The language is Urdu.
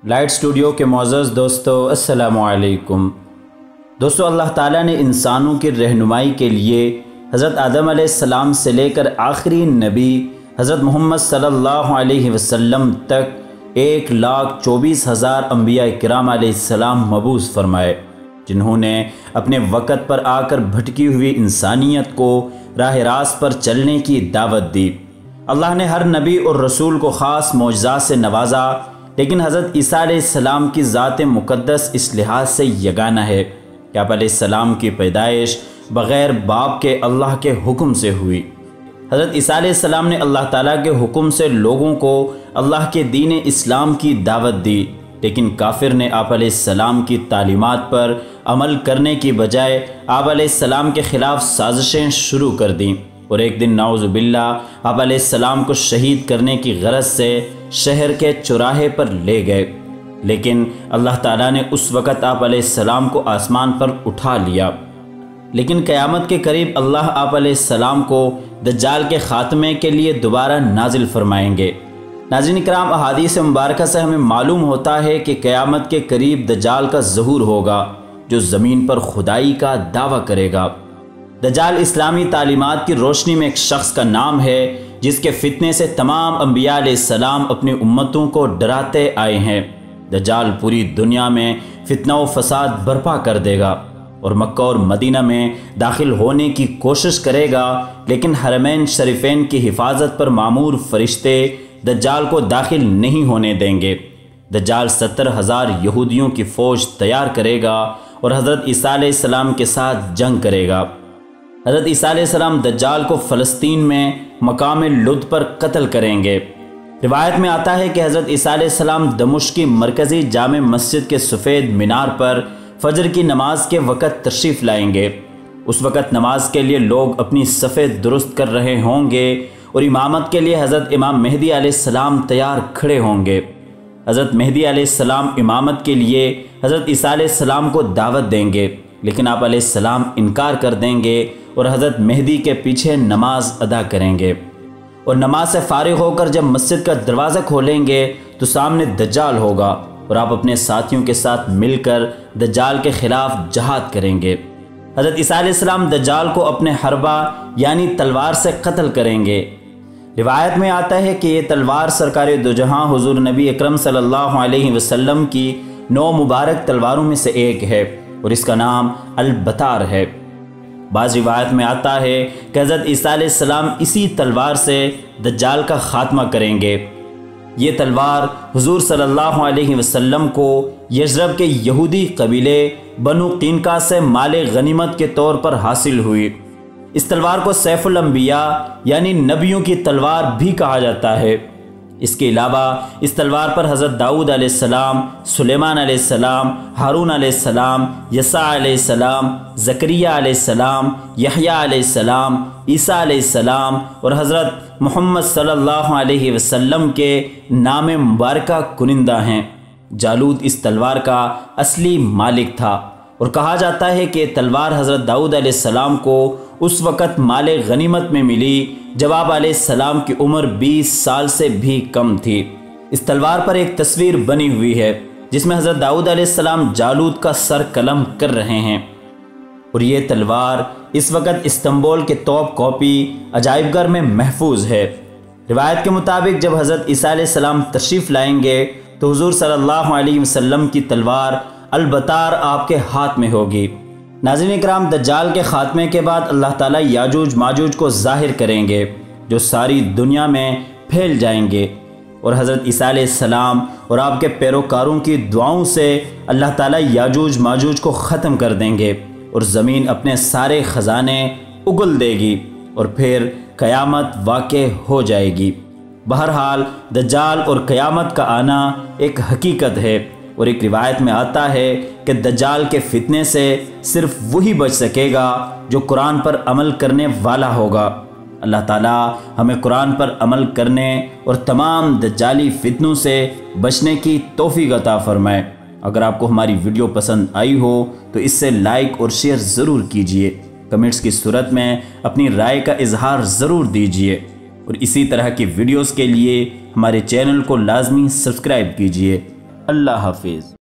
لائٹ اسٹوڈیو کے معزز دوستو السلام علیکم۔ دوستو، اللہ تعالیٰ نے انسانوں کی رہنمائی کے لیے حضرت آدم علیہ السلام سے لے کر آخری نبی حضرت محمد صلی اللہ علیہ وسلم تک 1,24,000 انبیاء کرام علیہ السلام مبعوث فرمائے، جنہوں نے اپنے وقت پر آ کر بھٹکی ہوئی انسانیت کو راہ راست پر چلنے کی دعوت دی۔ اللہ نے ہر نبی اور رسول کو خاص معجزات سے نوازا، لیکن حضرت عیسیٰ علیہ السلام کی ذات مقدس اس لحاظ سے یگانہ ہے کہ آپ علیہ السلام کی پیدائش بغیر باپ کے اللہ کے حکم سے ہوئی۔ حضرت عیسیٰ علیہ السلام نے اللہ تعالیٰ کے حکم سے لوگوں کو اللہ کے دین اسلام کی دعوت دی، لیکن کافر نے آپ علیہ السلام کی تعلیمات پر عمل کرنے کی بجائے آپ علیہ السلام کے خلاف سازشیں شروع کر دیں، اور ایک دن نعوذ باللہ آپ علیہ السلام کو شہید کرنے کی غرض سے شہر کے چوراہے پر لے گئے، لیکن اللہ تعالیٰ نے اس وقت آپ علیہ السلام کو آسمان پر اٹھا لیا۔ لیکن قیامت کے قریب اللہ آپ علیہ السلام کو دجال کے خاتمے کے لیے دوبارہ نازل فرمائیں گے۔ ناظرین کرام، احادیث مبارکہ سے ہمیں معلوم ہوتا ہے کہ قیامت کے قریب دجال کا ظہور ہوگا، جو زمین پر خدائی کا دعویٰ کرے گا۔ دجال اسلامی تعلیمات کی روشنی میں ایک شخص کا نام ہے جس کے فتنے سے تمام انبیاء علیہ السلام اپنی امتوں کو ڈراتے آئے ہیں۔ دجال پوری دنیا میں فتنہ و فساد برپا کر دے گا اور مکہ اور مدینہ میں داخل ہونے کی کوشش کرے گا، لیکن حرمین شریفین کی حفاظت پر مامور فرشتے دجال کو داخل نہیں ہونے دیں گے۔ دجال 70,000 یہودیوں کی فوج تیار کرے گا اور حضرت عیسیٰ علیہ السلام کے ساتھ جنگ کرے گا۔ حضرت عیسیٰ علیہ السلام دجال کو فلسطین میں مقام لد پر قتل کریں گے۔ روایت میں آتا ہے کہ حضرت عیسیٰ علیہ السلام دمشق کی مرکزی جامع مسجد کے سفید مینار پر فجر کی نماز کے وقت تشریف لائیں گے۔ اس وقت نماز کے لیے لوگ اپنی صفیں درست کر رہے ہوں گے اور امامت کے لیے حضرت امام مہدی علیہ السلام تیار کھڑے ہوں گے۔ حضرت مہدی علیہ السلام امامت کے لیے حضرت عیسیٰ علیہ السلام کو دعوت دیں گے، لیکن آپ علیہ السلام انکار کر دیں گے اور حضرت مہدی کے پیچھے نماز ادا کریں گے، اور نماز سے فارغ ہو کر جب مسجد کا دروازہ کھولیں گے تو سامنے دجال ہوگا اور آپ اپنے ساتھیوں کے ساتھ مل کر دجال کے خلاف جہاد کریں گے۔ حضرت عیسیٰ علیہ السلام دجال کو اپنے حربہ یعنی تلوار سے قتل کریں گے۔ روایت میں آتا ہے کہ یہ تلوار سرکار دو جہاں حضور نبی اکرم صلی اللہ علیہ وسلم کی 9 مبارک تلواروں میں سے ایک ہے، اور اس کا نام البتار ہے۔ بعض روایت میں آتا ہے کہ حضرت عیسیٰ علیہ السلام اسی تلوار سے دجال کا خاتمہ کریں گے۔ یہ تلوار حضور صلی اللہ علیہ وسلم کو یثرب کے یہودی قبیلے بنو قینقاع سے مال غنیمت کے طور پر حاصل ہوئی۔ اس تلوار کو سیف الانبیاء یعنی نبیوں کی تلوار بھی کہا جاتا ہے۔ اس کے علاوہ اس تلوار پر حضرت داؤد علیہ السلام، سلیمان علیہ السلام، ہارون علیہ السلام، یسع علیہ السلام، زکریہ علیہ السلام، یحییٰ علیہ السلام، عیسیٰ علیہ السلام اور حضرت محمد صلی اللہ علیہ وسلم کے نام مبارکہ کنندہ ہیں۔ جالوت اس تلوار کا اصلی مالک تھا، اور کہا جاتا ہے کہ یہ تلوار حضرت داؤد علیہ السلام کو اس وقت مال غنیمت میں ملی جب آپ علیہ السلام کی عمر 20 سال سے بھی کم تھی۔ اس تلوار پر ایک تصویر بنی ہوئی ہے جس میں حضرت داؤد علیہ السلام جالوت کا سر قلم کر رہے ہیں، اور یہ تلوار اس وقت استنبول کے توپ کاپی عجائب گھر میں محفوظ ہے۔ روایت کے مطابق جب حضرت عیسیٰ علیہ السلام تشریف لائیں گے تو حضور صلی اللہ علیہ وسلم کی تلوار البتار آپ کے ہاتھ میں ہوگی۔ ناظرین اکرام، دجال کے خاتمے کے بعد اللہ تعالیٰ یاجوج ماجوج کو ظاہر کریں گے، جو ساری دنیا میں پھیل جائیں گے، اور حضرت عیسیٰ علیہ السلام اور آپ کے پیروکاروں کی دعاؤں سے اللہ تعالیٰ یاجوج ماجوج کو ختم کر دیں گے، اور زمین اپنے سارے خزانے اگل دے گی، اور پھر قیامت واقع ہو جائے گی۔ بہرحال دجال اور قیامت کا آنا ایک حقیقت ہے، اور ایک روایت میں آتا ہے کہ دجال کے فتنے سے صرف وہی بچ سکے گا جو قرآن پر عمل کرنے والا ہوگا۔ اللہ تعالیٰ ہمیں قرآن پر عمل کرنے اور تمام دجالی فتنوں سے بچنے کی توفیق عطا فرمائے۔ اگر آپ کو ہماری ویڈیو پسند آئی ہو تو اس سے لائک اور شیئر ضرور کیجئے، کمنٹس کی صورت میں اپنی رائے کا اظہار ضرور دیجئے، اور اسی طرح کی ویڈیوز کے لیے ہمارے چینل کو لازمی سبسکرائب کیجئے۔ اللہ حافظ۔